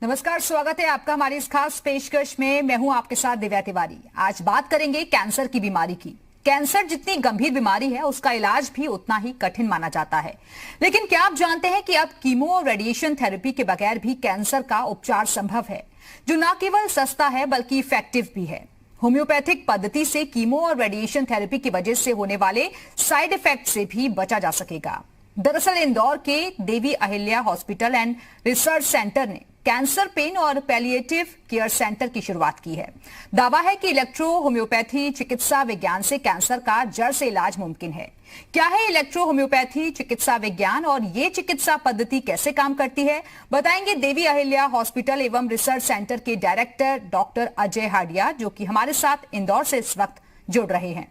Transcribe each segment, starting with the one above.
नमस्कार, स्वागत है आपका हमारी इस खास पेशकश में। मैं हूं आपके साथ दिव्या तिवारी। आज बात करेंगे कैंसर की बीमारी की। कैंसर जितनी गंभीर बीमारी है उसका इलाज भी उतना ही कठिन माना जाता है। लेकिन क्या आप जानते हैं कि अब कीमो और रेडिएशन थेरेपी के बगैर भी कैंसर का उपचार संभव है, जो न केवल सस्ता है बल्कि इफेक्टिव भी है। होम्योपैथिक पद्धति से कीमो और रेडिएशन थेरेपी की वजह से होने वाले साइड इफेक्ट से भी बचा जा सकेगा। दरअसल इंदौर के Devi Ahilya hospital and research centre ने कैंसर पेन और पैलिएटिव केयर सेंटर की शुरुआत की है। दावा है कि इलेक्ट्रो होम्योपैथी चिकित्सा विज्ञान से कैंसर का जड़ से इलाज मुमकिन है। क्या है इलेक्ट्रो होम्योपैथी चिकित्सा विज्ञान और ये चिकित्सा पद्धति कैसे काम करती है, बताएंगे देवी अहिल्या हॉस्पिटल एवं रिसर्च सेंटर के डायरेक्टर डॉक्टर अजय हाडिया, जो कि हमारे साथ इंदौर से इस वक्त जुड़ रहे हैं।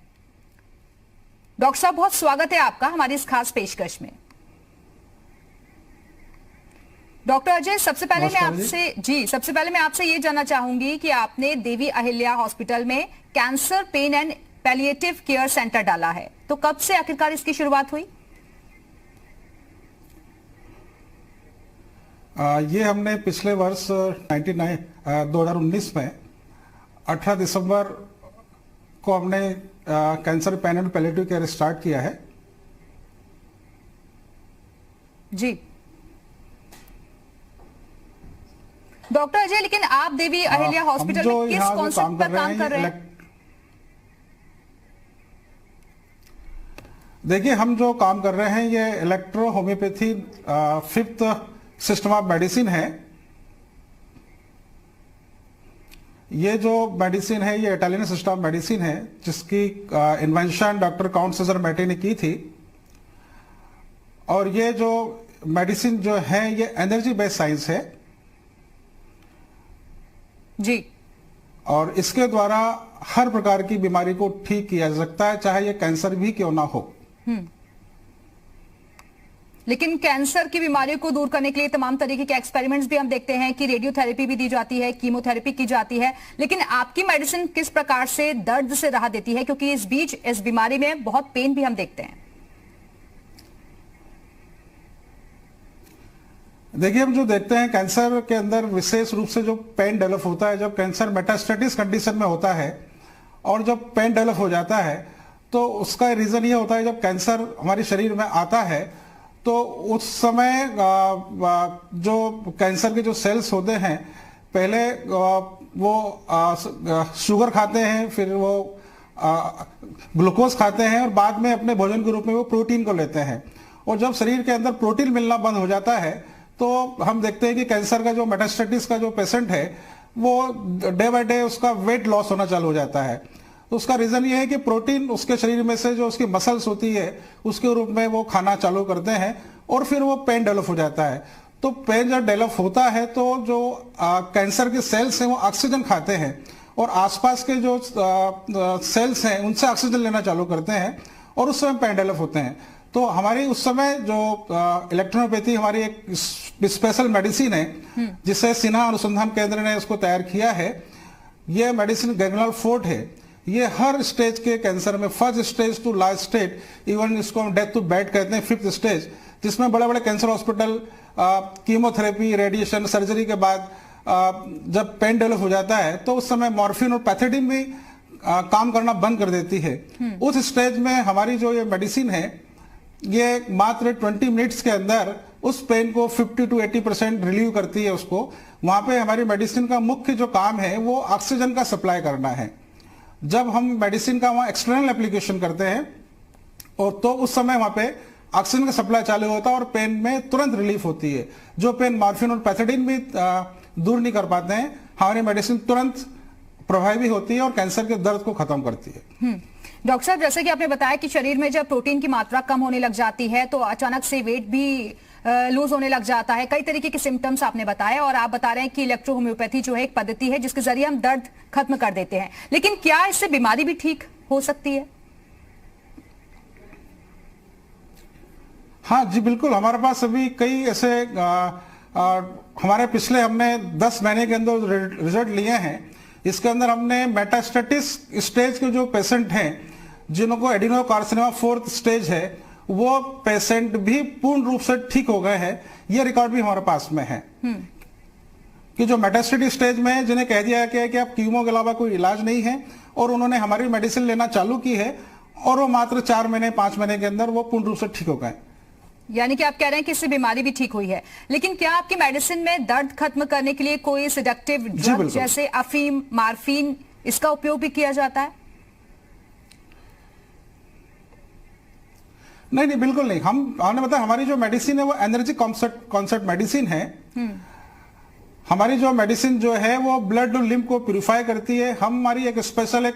डॉक्टर साहब, बहुत स्वागत है आपका हमारी इस खास पेशकश में। डॉक्टर अजय, सबसे पहले मैं आपसे ये जानना चाहूंगी कि आपने देवी अहिल्या हॉस्पिटल में cancer pen and palliative care centre डाला है, तो कब से आखिरकार इसकी शुरुआत हुई? ये हमने पिछले वर्ष 2019 में 18 दिसंबर को हमने cancer pen and palliative care start किया है। जी डॉक्टर अजय, लेकिन आप देवी अहिल्या हॉस्पिटल में किस कॉन्सेप्ट पर काम कर रहे हैं? देखिए, हम जो काम कर रहे हैं ये electro homeopathy fifth system of medicine है। ये जो मेडिसिन है ये इटालियन सिस्टम ऑफ मेडिसिन है, जिसकी इन्वेंशन डॉक्टर काउंट सेजर मैटी ने की थी। और ये जो मेडिसिन जो है ये एनर्जी बेस्ड साइंस है जी, और इसके द्वारा हर प्रकार की बीमारी को ठीक किया जा सकता है, चाहे ये कैंसर भी क्यों ना हो। लेकिन कैंसर की बीमारियों को दूर करने के लिए तमाम तरीके के एक्सपेरिमेंट्स भी हम देखते हैं कि रेडियोथेरेपी भी दी जाती है, कीमोथेरेपी की जाती है, लेकिन आपकी मेडिसिन किस प्रकार से दर्द से राहत देती है, क्योंकि इस बीच इस बीमारी में बहुत पेन भी हम देखते हैं। देखिए, हम जो देखते हैं कैंसर के अंदर विशेष रूप से जो पेन डेवलप होता है जब कैंसर मेटास्टेटिस कंडीशन में होता है, और जब पेन डेवलप हो जाता है तो उसका रीजन ये होता है जब कैंसर हमारे शरीर में आता है तो उस समय जो कैंसर के जो सेल्स होते हैं पहले वो शुगर खाते हैं, फिर वो ग्लूकोज खाते हैं और बाद में अपने भोजन के रूप में वो प्रोटीन को लेते हैं। और जब शरीर के अंदर प्रोटीन मिलना बंद हो जाता है तो हम देखते हैं कि कैंसर का जो मेटास्टेटिस का जो पेशेंट है वो डे बाय डे उसका वेट लॉस होना चालू हो जाता है। तो उसका रीजन ये है कि प्रोटीन उसके शरीर में से जो उसकी मसल्स होती है उसके रूप में वो खाना चालू करते हैं और फिर वो पेन डेवलप हो जाता है। तो पेन जब डेवलप होता है तो जो कैंसर के सेल्स हैं वो ऑक्सीजन खाते हैं और आसपास के जो सेल्स हैं उनसे ऑक्सीजन लेना चालू करते हैं और उस समय पेन डेवलप होते हैं। तो हमारी उस समय जो इलेक्ट्रोपैथी हमारी एक स्पेशल मेडिसिन है जिसे सिन्हा अनुसंधान केंद्र ने इसको तैयार किया है। यह मेडिसिन गैंग्लियोनल फोर्ट है। ये हर स्टेज के कैंसर में first stage to last stage, even इसको हम डेथ टू बेड कहते हैं, फिफ्थ स्टेज, जिसमें बड़े बड़े cancer hospital chemotherapy radiation surgery के बाद जब पेन डेवलप हो जाता है तो उस समय मॉर्फिन और पैथेडिन भी काम करना बंद कर देती है। उस स्टेज में हमारी जो ये मेडिसिन है ये मात्र 20 मिनट्स के अंदर उस पेन को 50 to 80% रिलीव करती है उसको। वहां पे हमारी मेडिसिन का मुख्य जो काम है वो ऑक्सीजन का सप्लाई करना है। जब हम मेडिसिन का वहां एक्सटर्नल एप्लीकेशन करते हैं और तो उस समय वहां पे ऑक्सीजन का सप्लाई चालू होता है और पेन में तुरंत रिलीफ होती है। जो पेन मॉर्फिन और पैथेडिन भी दूर नहीं कर पाते हैं, हमारी मेडिसिन तुरंत प्रभावी होती है और कैंसर के दर्द को खत्म करती है। डॉक्टर साहब, जैसे कि आपने बताया कि शरीर में जब प्रोटीन की मात्रा कम होने लग जाती है तो अचानक से वेट भी लूज होने लग जाता है। कई तरीके के सिम्टम्स आपने बताए और आप बता रहे हैं कि इलेक्ट्रो होम्योपैथी जो है एक पद्धति है जिसके जरिए हम दर्द खत्म कर देते हैं, लेकिन क्या इससे बीमारी भी ठीक हो सकती है? हाँ जी, बिल्कुल। हमारे पास अभी कई ऐसे हमारे पिछले हमने 10 महीने के अंदर रिजल्ट लिए हैं। इसके अंदर हमने मेटास्टेटिस स्टेज के जो पेशेंट हैं जिनको एडिनोकार्सिनोमा 4th स्टेज है वो पेशेंट भी पूर्ण रूप से ठीक हो गए हैं। ये रिकॉर्ड भी हमारे पास में है। कि जो मेटास्टेटिक स्टेज में है, जिन्हें कह दिया गया है कि अब कीमो के अलावा कोई इलाज नहीं है, और उन्होंने हमारी मेडिसिन लेना चालू की है, और वो मात्र 4 महीने 5 महीने के अंदर वो पूर्ण रूप से ठीक हो गए। यानी कि आप कह रहे हैं कि इससे बीमारी भी ठीक हुई है। लेकिन क्या आपकी मेडिसिन में दर्द खत्म करने के लिए कोई सेडेक्टिव ड्रग जैसे अफीम, मार्फिन, इसका उपयोग भी किया जाता है? नहीं, बिल्कुल नहीं। हमने बताया हमारी जो मेडिसिन है वो एनर्जी कॉन्सेप्ट मेडिसिन है। हमारी जो मेडिसिन जो है वो ब्लड और लिम्फ को प्यूरिफाई करती है। हमारी एक स्पेशल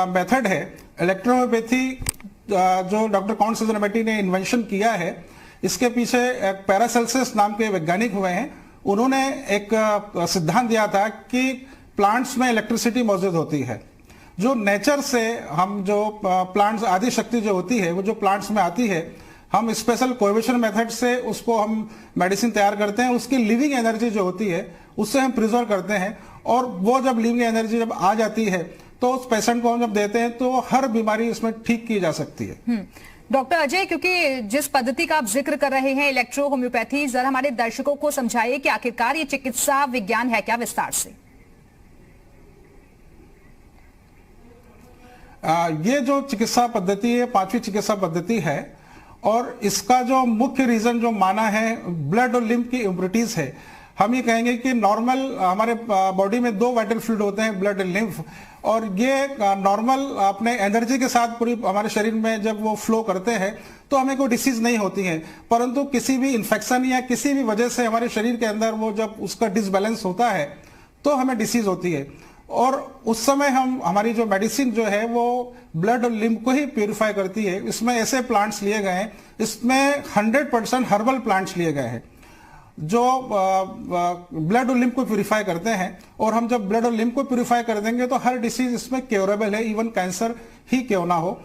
मेथड है इलेक्ट्रोहोम्योपैथी, जो डॉक्टर काउंट सीजन ने इन्वेंशन किया है। इसके पीछे एक पैरासेल्सियस नाम के वैज्ञानिक हुए हैं, उन्होंने एक सिद्धांत दिया था कि प्लांट्स में इलेक्ट्रिसिटी मौजूद होती है, जो नेचर से हम जो प्लांट्स आदि शक्ति जो होती है वो जो प्लांट्स में आती है, हम स्पेशल कोएबिशन मेथड से उसको हम मेडिसिन तैयार करते हैं। उसकी लिविंग एनर्जी जो होती है उससे हम प्रिजर्व करते हैं, और वो जब लिविंग एनर्जी जब आ जाती है तो उस पेशेंट को हम जब देते हैं तो हर बीमारी इसमें ठीक की जा सकती है। डॉक्टर अजय, क्योंकि जिस पद्धति का आप जिक्र कर रहे हैं इलेक्ट्रो होम्योपैथी, जरा हमारे दर्शकों को समझाइए कि आखिरकार ये चिकित्सा विज्ञान है क्या, विस्तार से। ये जो चिकित्सा पद्धति है 5वीं चिकित्सा पद्धति है, और इसका जो मुख्य रीजन जो माना है ब्लड और लिम्फ की इम्प्योरिटीज है। हम ये कहेंगे कि नॉर्मल हमारे बॉडी में 2 वाइटल फ्लूइड होते हैं, ब्लड और लिम्फ, और ये नॉर्मल अपने एनर्जी के साथ पूरी हमारे शरीर में जब वो फ्लो करते हैं तो हमें कोई डिसीज नहीं होती है। परंतु किसी भी इन्फेक्शन या किसी भी वजह से हमारे शरीर के अंदर वो जब उसका डिसबैलेंस होता है तो हमें डिसीज होती है, और उस समय हमारी जो मेडिसिन जो है वो ब्लड और लिम्फ को ही प्यूरिफाई करती है। इसमें ऐसे प्लांट्स लिए गए हैं, इसमें 100% हर्बल प्लांट्स लिए गए हैं जो ब्लड और लिम्फ को प्यूरिफाई करते हैं। और हम जब ब्लड और लिम्फ को प्यूरिफाई कर देंगे तो हर डिसीज इसमें क्योरेबल है, इवन कैंसर ही क्यों ना हो।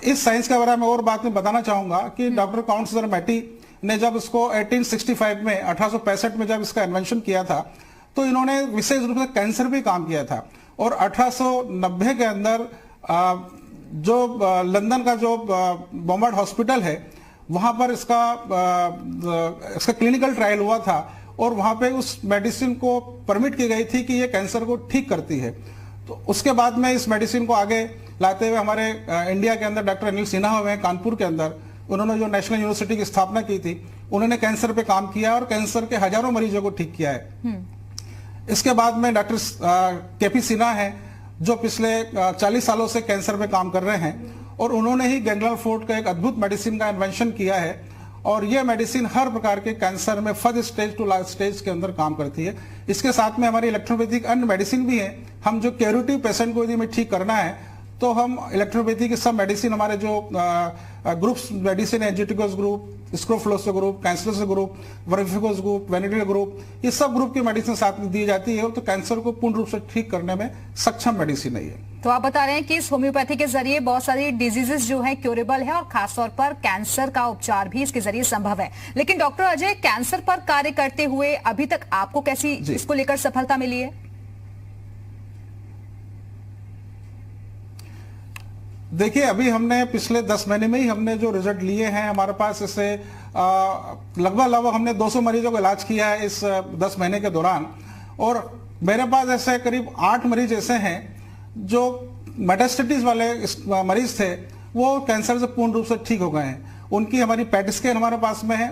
इस साइंस के बारे में और बात में बताना चाहूंगा कि डॉक्टर काउंट सीजन मैटी ने जब इसको 1865 में 1865 में जब इसका इन्वेंशन किया था तो इन्होंने विशेष रूप से कैंसर पे काम किया था। और 1890 के अंदर जो लंदन का जो बॉम्बार्ड हॉस्पिटल है वहां पर इसका क्लिनिकल ट्रायल हुआ था, और वहां पे उस मेडिसिन को परमिट की गई थी कि ये कैंसर को ठीक करती है। तो उसके बाद में इस मेडिसिन को आगे लाते हुए हमारे इंडिया के अंदर डॉक्टर अनिल सिन्हा हुए हैं कानपुर के अंदर, उन्होंने जो नेशनल यूनिवर्सिटी की स्थापना की थी, उन्होंने कैंसर पे काम किया और कैंसर के हजारों मरीजों को ठीक किया है। इसके बाद में डॉक्टर केपी सिन्हा है जो पिछले 40 सालों से कैंसर पे काम कर रहे हैं, और उन्होंने ही गैंग्लियल फोर्ट का एक अद्भुत मेडिसिन का इन्वेंशन किया है, और यह मेडिसिन हर प्रकार के कैंसर में first stage to last stage के अंदर काम करती है। इसके साथ में हमारी इलेक्ट्रोपैथिक अन्य मेडिसिन भी है। हम जो क्यूरेटिव पेशेंट को यदि हमें ठीक करना है तो हम इलेक्ट्रोपैथी की सब मेडिसिन, हमारे जो ग्रुप्स मेडिसिन है, एंजियोटेक्स ग्रुप, स्क्रोफलोसो ग्रुप, कैंसरस ग्रुप, वर्फिकोस ग्रुप, वेनेडियल ग्रुप, ये सब ग्रुप की मेडिसिन साथ में दी जाती है, तो कैंसर को पूर्ण रूप से ठीक करने में सक्षम मेडिसिन है ये। तो आप बता रहे हैं कि इस होम्योपैथी के जरिए बहुत सारी डिजीजेस जो है क्योरेबल है, और खासतौर पर कैंसर का उपचार भी इसके जरिए संभव है। लेकिन डॉक्टर अजय, कैंसर पर कार्य करते हुए अभी तक आपको कैसी इसको लेकर सफलता मिली है? देखिए, अभी हमने पिछले 10 महीने में ही हमने जो रिजल्ट लिए हैं, हमारे पास इससे लगभग हमने 200 मरीजों को इलाज किया है इस 10 महीने के दौरान, और मेरे पास ऐसे करीब 8 मरीज ऐसे हैं जो मेटास्टेटिस वाले मरीज थे, वो कैंसर से पूर्ण रूप से ठीक हो गए हैं। उनकी हमारी पैट स्कैन हमारे पास में है।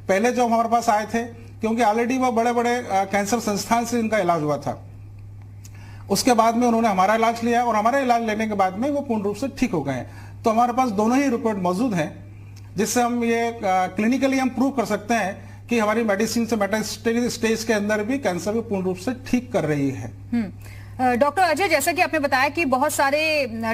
पहले जो हमारे पास आए थे, क्योंकि ऑलरेडी वो बड़े बड़े कैंसर संस्थान से इनका इलाज हुआ था, उसके बाद में उन्होंने हमारा इलाज लिया, और हमारा इलाज लेने के बाद में वो पूर्ण रूप से ठीक हो गए हैं। तो हमारे पास दोनों ही रिपोर्ट मौजूद हैं, जिससे हम ये क्लिनिकली हम प्रूव कर सकते हैं कि हमारी मेडिसिन से मेटास्टेटिक स्टेज के अंदर भी कैंसर को पूर्ण रूप से ठीक कर रही है। डॉक्टर अजय, जैसा कि आपने बताया कि बहुत सारे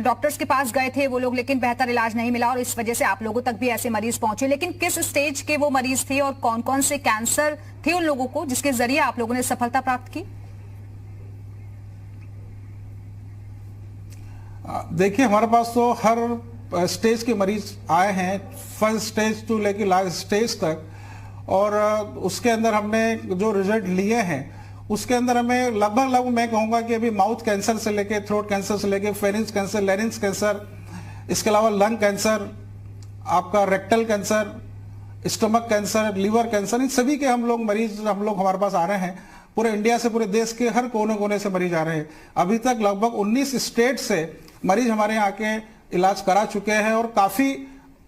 डॉक्टर्स के पास गए थे वो लोग, लेकिन बेहतर इलाज नहीं मिला, और इस वजह से आप लोगों तक भी ऐसे मरीज पहुंचे। लेकिन किस स्टेज के वो मरीज थे और कौन कौन से कैंसर थे उन लोगों को जिसके जरिए आप लोगों ने सफलता प्राप्त की? देखिए, हमारे पास तो हर स्टेज के मरीज आए हैं, फर्स्ट स्टेज टू लेके लास्ट स्टेज तक, और उसके अंदर हमने जो रिजल्ट लिए हैं उसके अंदर हमें लगभग मैं कहूंगा कि अभी माउथ कैंसर से लेके, थ्रोट कैंसर से लेके, फेरिंज कैंसर, लैरिंक्स कैंसर, इसके अलावा लंग कैंसर, आपका rectal cancer, stomach cancer, liver cancer, इन सभी के हम लोग हमारे पास आ रहे हैं। पूरे इंडिया से, पूरे देश के हर कोने कोने से मरीज आ रहे हैं। अभी तक लगभग 19 स्टेट से मरीज हमारे यहाँ आके इलाज करा चुके हैं और काफी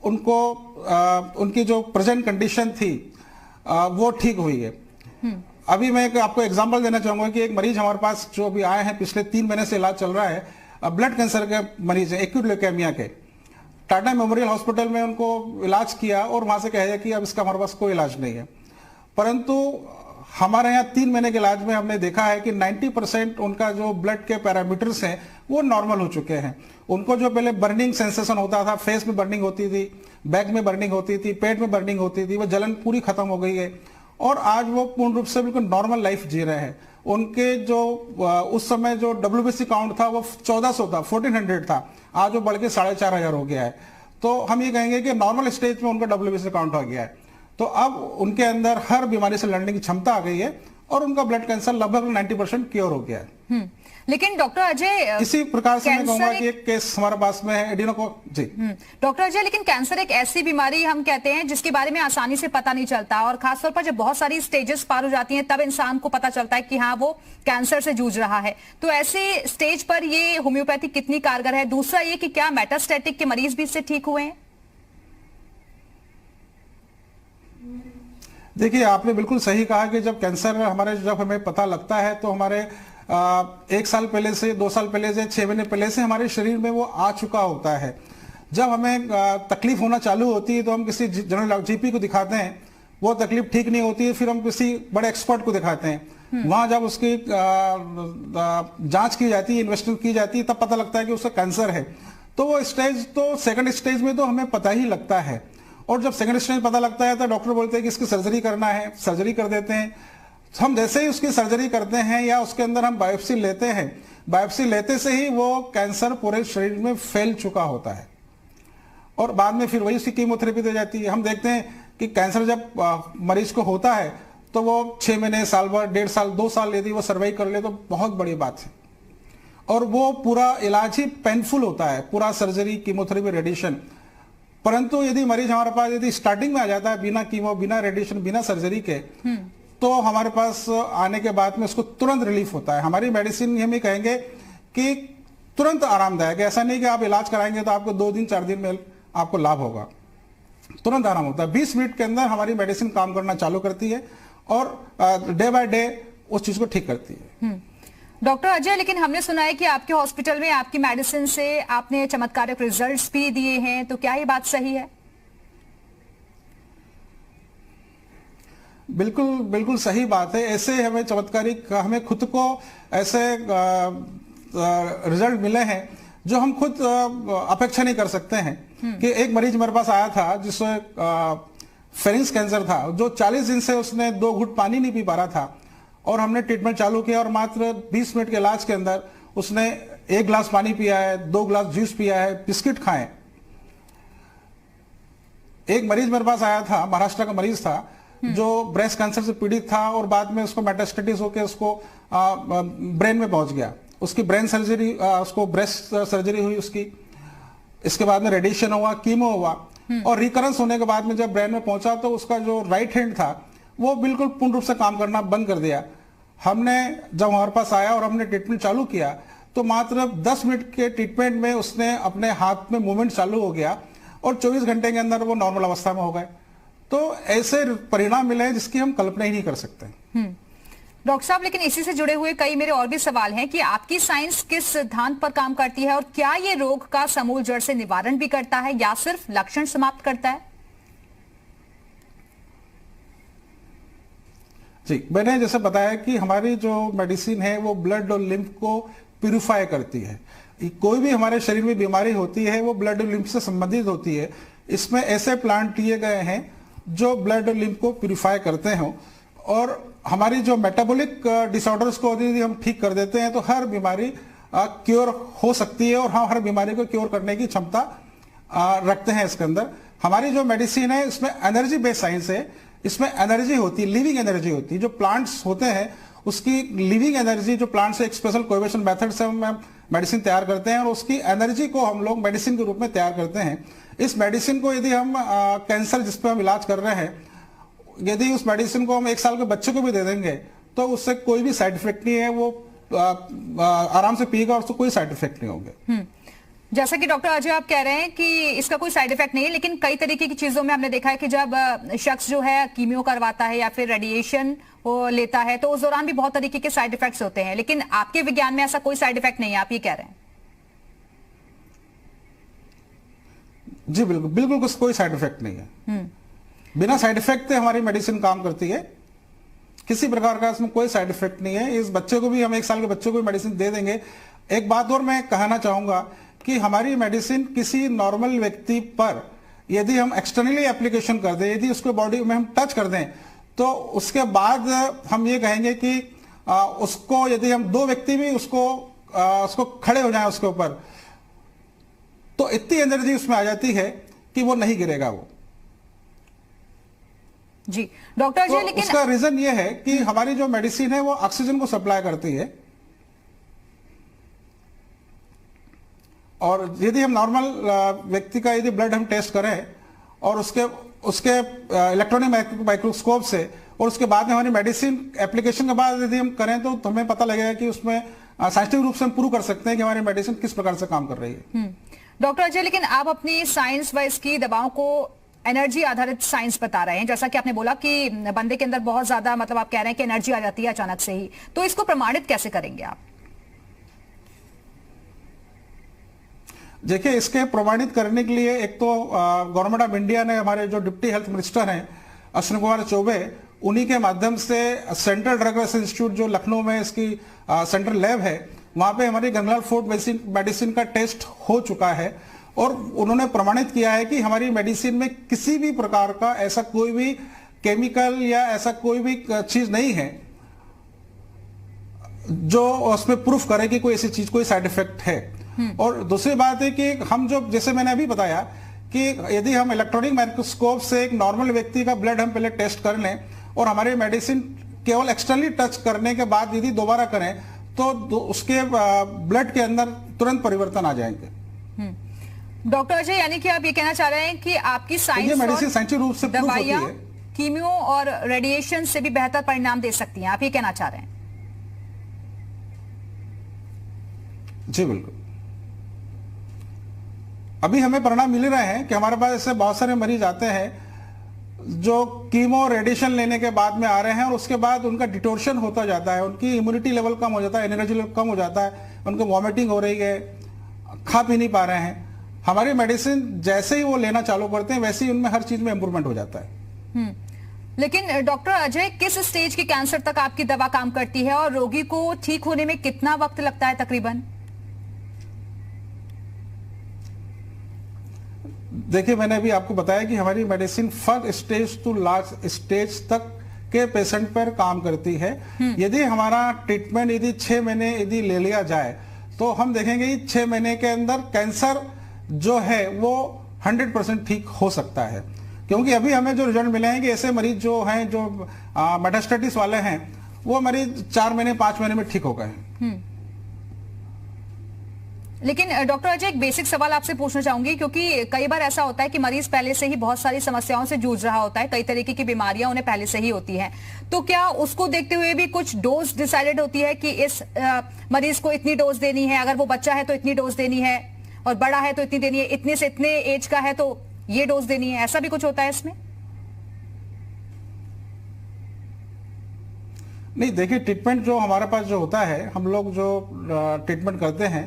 उनको उनकी जो प्रेजेंट कंडीशन थी वो ठीक हुई है। अभी मैं आपको एग्जांपल देना चाहूंगा कि एक मरीज हमारे पास जो अभी आए हैं, पिछले 3 महीने से इलाज चल रहा है, ब्लड कैंसर के मरीज है, एक्यूट ल्यूकेमिया के। टाटा मेमोरियल हॉस्पिटल में उनको इलाज किया और वहां से कहा गया कि अब इसका हमारे पास कोई इलाज नहीं है। परंतु हमारे यहाँ 3 महीने के इलाज में हमने देखा है कि 90% उनका जो ब्लड के पैरामीटर्स हैं वो नॉर्मल हो चुके हैं। उनको जो पहले बर्निंग सेंसेशन होता था, फेस में बर्निंग होती थी, बैक में बर्निंग होती थी, पेट में बर्निंग होती थी, वो जलन पूरी खत्म हो गई है और आज वो पूर्ण रूप से बिल्कुल नॉर्मल लाइफ जी रहे हैं। उनके जो उस समय जो WBC काउंट था वो 1400 था, 1400 था, आज वो बढ़ के 4500 हो गया है। तो हम ये कहेंगे कि नॉर्मल स्टेज में उनका WBC काउंट हो गया है। तो अब उनके अंदर हर बीमारी से लड़ने की क्षमता आ गई है और उनका ब्लड कैंसर लगभग 90% क्योर हो गया है। लेकिन डॉक्टर अजय, इसी प्रकार से मैं कहूंगा कि एक केस हमारे पास में है एडिनो को जी। डॉक्टर अजय, लेकिन कैंसर एक ऐसी बीमारी हम कहते हैं जिसके बारे में आसानी से पता नहीं चलता और खासतौर पर जब बहुत सारी स्टेजेस पार हो जाती हैं तब इंसान को पता चलता है कि हाँ वो कैंसर से जूझ रहा है। तो ऐसे स्टेज पर ये होम्योपैथी कितनी कारगर है? दूसरा ये कि क्या मेटास्टेटिक के मरीज भी इससे ठीक हुए हैं? देखिए, आपने बिल्कुल सही कहा कि जब हमें पता लगता है तो हमारे 1 साल पहले से, 2 साल पहले से, 6 महीने पहले से हमारे शरीर में वो आ चुका होता है। जब हमें तकलीफ होना चालू होती है तो हम किसी जनरल GP को दिखाते हैं, वो तकलीफ ठीक नहीं होती है, फिर हम किसी बड़े एक्सपर्ट को दिखाते हैं। वहां जब उसकी जांच की जाती है, इन्वेस्टिगेशन की जाती है, तब पता लगता है कि उसका कैंसर है। तो वो स्टेज तो सेकंड स्टेज में तो हमें पता ही लगता है और जब सेकंड स्टेज पता लगता है तो डॉक्टर बोलते हैं कि इसकी सर्जरी करना है, सर्जरी कर देते हैं। हम जैसे ही उसकी सर्जरी करते हैं या उसके अंदर हम बायोप्सी लेते हैं, बायोप्सी लेते से ही वो कैंसर पूरे शरीर में फैल चुका होता है और बाद में फिर वही उसकी कीमोथेरेपी दी जाती है। हम देखते हैं कि कैंसर जब मरीज को होता है तो वो 6 महीने, साल भर, 1.5 साल, 2 साल यदि वो सर्वाइव कर ले तो बहुत बड़ी बात है और वो पूरा इलाज ही पेनफुल होता है, पूरा सर्जरी, कीमोथेरेपी, रेडिएशन। परंतु यदि मरीज हमारे पास यदि स्टार्टिंग में आ जाता है बिना कीमो, बिना रेडिएशन, बिना सर्जरी के, तो हमारे पास आने के बाद में उसको तुरंत रिलीफ होता है। हमारी मेडिसिन हम ये कहेंगे कि तुरंत आरामदायक है। ऐसा नहीं कि आप इलाज कराएंगे तो आपको 2 दिन 4 दिन में आपको लाभ होगा, तुरंत आराम होता है। 20 मिनट के अंदर हमारी मेडिसिन काम करना चालू करती है और डे बाय डे उस चीज को ठीक करती है। डॉक्टर अजय, लेकिन हमने सुना है कि आपके हॉस्पिटल में आपकी मेडिसिन से आपने चमत्कारिक रिजल्ट्स भी दिए हैं, तो क्या ये बात सही है? बिल्कुल बिल्कुल सही बात है। ऐसे हमें चमत्कारिक, हमें खुद को ऐसे रिजल्ट मिले हैं जो हम खुद अपेक्षा नहीं कर सकते हैं। कि एक मरीज मेरे पास आया था जिसको फेरिंग्स कैंसर था, जो 40 दिन से उसने 2 घूंट पानी नहीं पी पा रहा था और हमने ट्रीटमेंट चालू किया और मात्र 20 मिनट के इलाज के अंदर उसने 1 गिलास पानी पिया है, 2 गिलास जूस पिया है, बिस्किट खाए। एक मरीज मेरे पास आया था, महाराष्ट्र का मरीज था, जो ब्रेस्ट कैंसर से पीड़ित था और बाद में उसको मेटास्टेटिस होकर उसको ब्रेन में पहुंच गया। उसकी ब्रेन सर्जरी, उसको ब्रेस्ट सर्जरी हुई उसकी। इसके बाद में रेडिएशन हुआ, कीमो हुआ और रिकरेंस होने के बाद में जब ब्रेन में पहुंचा तो उसका जो राइट हैंड था वो बिल्कुल पूर्ण रूप से काम करना बंद कर दिया। हमने जब हमारे पास आया और हमने ट्रीटमेंट चालू किया तो मात्र 10 मिनट के ट्रीटमेंट में उसने अपने हाथ में मूवमेंट चालू हो गया और 24 घंटे के अंदर वो नॉर्मल अवस्था में हो गए। तो ऐसे परिणाम मिले हैं जिसकी हम कल्पना ही नहीं कर सकते। डॉक्टर साहब, लेकिन इसी से जुड़े हुए कई मेरे और भी सवाल हैं कि आपकी साइंस किस सिद्धांत पर काम करती है और क्या ये रोग का समूल जड़ से निवारण भी करता है या सिर्फ लक्षण समाप्त करता है? जी, मैंने जैसे बताया कि हमारी जो मेडिसिन है वो ब्लड और लिम्फ को प्यूरिफाई करती है। कोई भी हमारे शरीर में बीमारी होती है वो ब्लड और लिम्फ से संबंधित होती है। इसमें ऐसे प्लांट लिए गए हैं जो ब्लड और लिम्फ को प्यूरिफाई करते हैं और हमारी जो मेटाबॉलिक डिसऑर्डर्स को यदि हम ठीक कर देते हैं तो हर बीमारी क्योर हो सकती है और हम हर बीमारी को क्योर करने की क्षमता रखते हैं। इसके अंदर हमारी जो मेडिसिन है इसमें एनर्जी बेस्ड साइंस है। इसमें एनर्जी होती है, लिविंग एनर्जी होती है। जो प्लांट्स होते हैं उसकी लिविंग एनर्जी, जो प्लांट से एक स्पेशल कोएगुलेशन मेथड से हम मेडिसिन तैयार करते हैं और उसकी एनर्जी को हम लोग मेडिसिन के रूप में तैयार करते हैं। इस मेडिसिन को यदि हम कैंसर जिस पे हम इलाज कर रहे हैं, यदि उस मेडिसिन को हम 1 साल के बच्चे को भी दे देंगे तो उससे कोई भी साइड इफेक्ट नहीं है, वो आराम से पिएगा और उसको कोई साइड इफेक्ट नहीं होंगे। जैसा कि डॉक्टर अजय आप कह रहे हैं कि इसका कोई साइड इफेक्ट नहीं है, लेकिन कई तरीके की चीजों में हमने देखा है कि जब शख्स जो है कीमियो करवाता है या फिर रेडिएशन लेता है तो उस दौरान भी बहुत तरीके के साइड इफेक्ट्स होते हैं, लेकिन आपके विज्ञान में ऐसा कोई साइड इफेक्ट नहीं है, आप ये कह रहे हैं? जी बिल्कुल बिल्कुल, कोई साइड इफेक्ट नहीं है। बिना साइड इफेक्ट के हमारी मेडिसिन काम करती है, किसी प्रकार का इसमें कोई साइड इफेक्ट नहीं है। इस बच्चे को भी, हम 1 साल के बच्चे को भी मेडिसिन दे देंगे। एक बात और मैं कहना चाहूंगा कि हमारी मेडिसिन किसी नॉर्मल व्यक्ति पर यदि हम एक्सटर्नली एप्लीकेशन कर दें, यदि उसको बॉडी में हम टच कर दें, तो उसके बाद हम ये कहेंगे कि उसको, यदि हम 2 व्यक्ति भी उसको खड़े हो जाएं उसके ऊपर, तो इतनी एनर्जी उसमें आ जाती है कि वो नहीं गिरेगा वो। जी डॉक्टर जी, लेकिन उसका रीजन ये है कि हमारी जो मेडिसिन है वो ऑक्सीजन को सप्लाई करती है, और यदि हम नॉर्मल व्यक्ति का यदि ब्लड हम टेस्ट करें और उसके इलेक्ट्रॉनिक माइक्रोस्कोप से, और उसके बाद में हमारी मेडिसिन एप्लीकेशन के बाद यदि हम करें तो हमें पता लगेगा कि उसमें साइंटिफिक रूप से हम प्रूव कर सकते हैं कि हमारी मेडिसिन किस प्रकार से काम कर रही है। डॉक्टर अजय, लेकिन आप अपनी साइंस व इसकी दवाओं को एनर्जी आधारित साइंस बता रहे हैं, जैसा कि आपने बोला कि बंदे के अंदर बहुत ज्यादा, मतलब आप कह रहे हैं कि एनर्जी आ जाती है अचानक से ही, तो इसको प्रमाणित कैसे करेंगे आप? देखिए, इसके प्रमाणित करने के लिए एक तो गवर्नमेंट ऑफ इंडिया ने, हमारे जो डिप्टी हेल्थ मिनिस्टर हैं अश्विनी कुमार चौबे, उन्हीं के माध्यम से सेंट्रल ड्रग रिसर्च इंस्टीट्यूट जो लखनऊ में इसकी सेंट्रल लैब है, वहां पे हमारी गंगालाल फूड मेडिसिन का टेस्ट हो चुका है, और उन्होंने प्रमाणित किया है कि हमारी मेडिसिन में किसी भी प्रकार का ऐसा कोई भी केमिकल या ऐसा कोई भी चीज नहीं है जो उसमें प्रूफ करे कि कोई ऐसी चीज, कोई साइड इफेक्ट है। और दूसरी बात है कि हम जो, जैसे मैंने अभी बताया कि यदि हम इलेक्ट्रॉनिक माइक्रोस्कोप से एक नॉर्मल व्यक्ति का ब्लड हम पहले टेस्ट कर लें और हमारी मेडिसिन केवल एक्सटर्नली टच करने के बाद यदि दोबारा करें तो उसके ब्लड के अंदर तुरंत परिवर्तन आ जाएंगे। डॉक्टर अजय, यानी कि आप ये कहना चाह रहे हैं कि आपकी साइंस, मेडिसिन साइंटिफिक रूप से प्रूफ होती है, कीमियो और रेडिएशन से भी बेहतर परिणाम दे सकती हैं, आप ये कहना चाह रहे हैं? जी बिल्कुल। अभी हमें परिणाम मिल रहे हैं कि हमारे पास ऐसे बहुत सारे मरीज आते हैं जो कीमो रेडिएशन लेने के बाद में आ रहे हैं और उसके बाद उनका डिटोर्शन होता जाता है, उनकी इम्यूनिटी लेवल कम हो जाता है, एनर्जी लेवल कम हो जाता है, उनको वॉमिटिंग हो रही है, खा पी नहीं पा रहे हैं। हमारी मेडिसिन जैसे ही वो लेना चालू करते हैं वैसे ही उनमें हर चीज में इंप्रूवमेंट हो जाता है। लेकिन डॉक्टर अजय, किस स्टेज के कैंसर तक आपकी दवा काम करती है और रोगी को ठीक होने में कितना वक्त लगता है तकरीबन? देखिए, मैंने अभी आपको बताया कि हमारी medicine first stage to last stage तक के पेशेंट पर काम करती है। यदि हमारा ट्रीटमेंट यदि 6 महीने यदि ले लिया जाए तो हम देखेंगे कि 6 महीने के अंदर कैंसर जो है वो 100% ठीक हो सकता है, क्योंकि अभी हमें जो रिजल्ट मिले हैं कि ऐसे मरीज जो हैं, जो मेटास्टेटिस वाले हैं, वो मरीज 4 महीने 5 महीने में ठीक हो गए हैं। लेकिन डॉक्टर अजय, एक बेसिक सवाल आपसे पूछना चाहूंगी, क्योंकि कई बार ऐसा होता है कि मरीज पहले से ही बहुत सारी समस्याओं से जूझ रहा होता है, कई तरीके की बीमारियां उन्हें पहले से ही होती हैं, तो क्या उसको देखते हुए भी कुछ डोज डिसाइडेड होती है कि इस मरीज को इतनी डोज देनी है, अगर वो बच्चा है तो इतनी डोज देनी है, और बड़ा है तो इतनी देनी है, इतने से इतने एज का है तो ये डोज देनी है, ऐसा भी कुछ होता है इसमें? नहीं, देखिए, ट्रीटमेंट जो हमारे पास जो होता है, हम लोग जो ट्रीटमेंट करते हैं,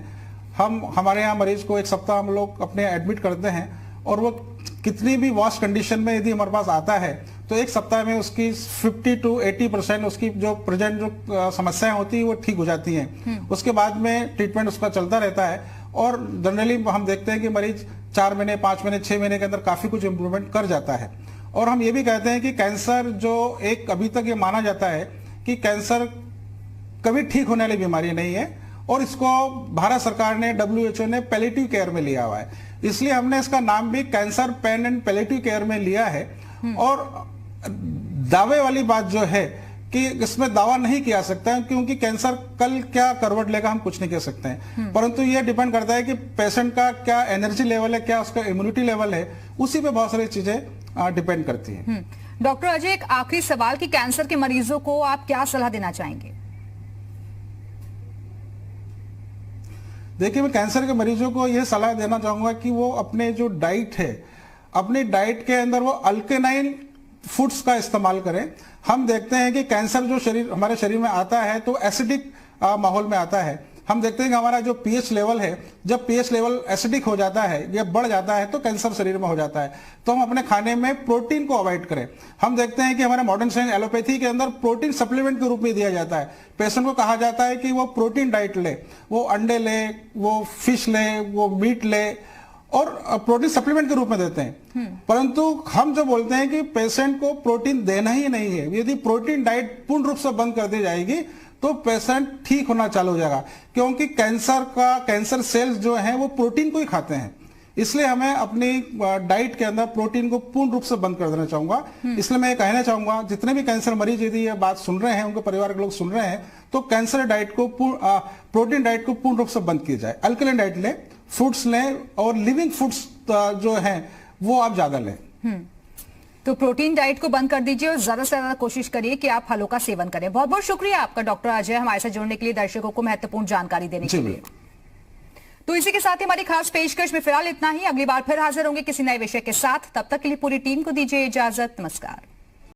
हमारे यहाँ मरीज को 1 सप्ताह हम लोग अपने एडमिट करते हैं, और वो कितनी भी वर्स्ट कंडीशन में यदि हमारे पास आता है तो 1 सप्ताह में उसकी 50 to 80% उसकी जो प्रेजेंट जो समस्याएं होती है वो ठीक हो जाती हैं। उसके बाद में ट्रीटमेंट उसका चलता रहता है, और जनरली हम देखते हैं कि मरीज 4 महीने 5 महीने 6 महीने के अंदर काफी कुछ इंप्रूवमेंट कर जाता है। और हम ये भी कहते हैं कि कैंसर जो एक अभी तक ये माना जाता है कि कैंसर कभी ठीक होने वाली बीमारी नहीं है, और इसको भारत सरकार ने, WHO ने पैलिएटिव केयर में लिया हुआ है, इसलिए हमने इसका नाम भी cancer pen and palliative care में लिया है। और दावे वाली बात जो है कि इसमें दावा नहीं किया सकता है, क्योंकि कैंसर कल क्या करवट लेगा हम कुछ नहीं कह सकते हैं, परंतु यह डिपेंड करता है कि पेशेंट का क्या एनर्जी लेवल है, क्या उसका इम्यूनिटी लेवल है, उसी पे बहुत सारी चीजें डिपेंड करती हैं। डॉक्टर अजय, एक आखिरी सवाल कि कैंसर के मरीजों को आप क्या सलाह देना चाहेंगे? देखिए, मैं कैंसर के मरीजों को यह सलाह देना चाहूंगा कि वो अपने जो डाइट है, अपनी डाइट के अंदर वो अल्केनाइन फूड्स का इस्तेमाल करें। हम देखते हैं कि कैंसर जो हमारे शरीर में आता है तो एसिडिक माहौल में आता है। हम देखते हैं कि हमारा जो पीएच लेवल है, जब पीएच लेवल एसिडिक हो जाता है या बढ़ जाता है तो कैंसर शरीर में हो जाता है। तो हम अपने खाने में प्रोटीन को अवॉइड करें। हम देखते हैं कि हमारे मॉडर्न साइंस एलोपैथी के अंदर प्रोटीन सप्लीमेंट के रूप में दिया जाता है। पेशेंट को कहा जाता है कि वो प्रोटीन डाइट ले, वो अंडे ले, वो फिश ले, वो मीट ले और प्रोटीन सप्लीमेंट के रूप में देते हैं। परंतु हम जो बोलते हैं कि पेशेंट को प्रोटीन देना ही नहीं है। यदि प्रोटीन डाइट पूर्ण रूप से बंद कर दी जाएगी तो पेशेंट ठीक होना चालू हो जाएगा, क्योंकि कैंसर सेल्स जो हैं वो प्रोटीन को ही खाते हैं। इसलिए हमें अपनी डाइट के अंदर प्रोटीन को पूर्ण रूप से बंद कर देना चाहूंगा। इसलिए मैं कहना चाहूंगा जितने भी कैंसर मरीज यदि ये बात सुन रहे हैं, उनके परिवार के लोग सुन रहे हैं, तो कैंसर डाइट को प्रोटीन डाइट को पूर्ण रूप से बंद किया जाए। अल्कलाइन डाइट लें, फ्रूट्स लें और लिविंग फूड्स जो हैं वो आप ज्यादा लें। तो प्रोटीन डाइट को बंद कर दीजिए और ज्यादा से ज्यादा कोशिश करिए कि आप फलों का सेवन करें। बहुत बहुत शुक्रिया आपका डॉक्टर अजय, हमारे साथ जुड़ने के लिए, दर्शकों को महत्वपूर्ण जानकारी देने के लिए। तो इसी के साथ ही हमारी खास पेशकश में फिलहाल इतना ही। अगली बार फिर हाजिर होंगे किसी नए विषय के साथ। तब तक के लिए पूरी टीम को दीजिए इजाजत। नमस्कार।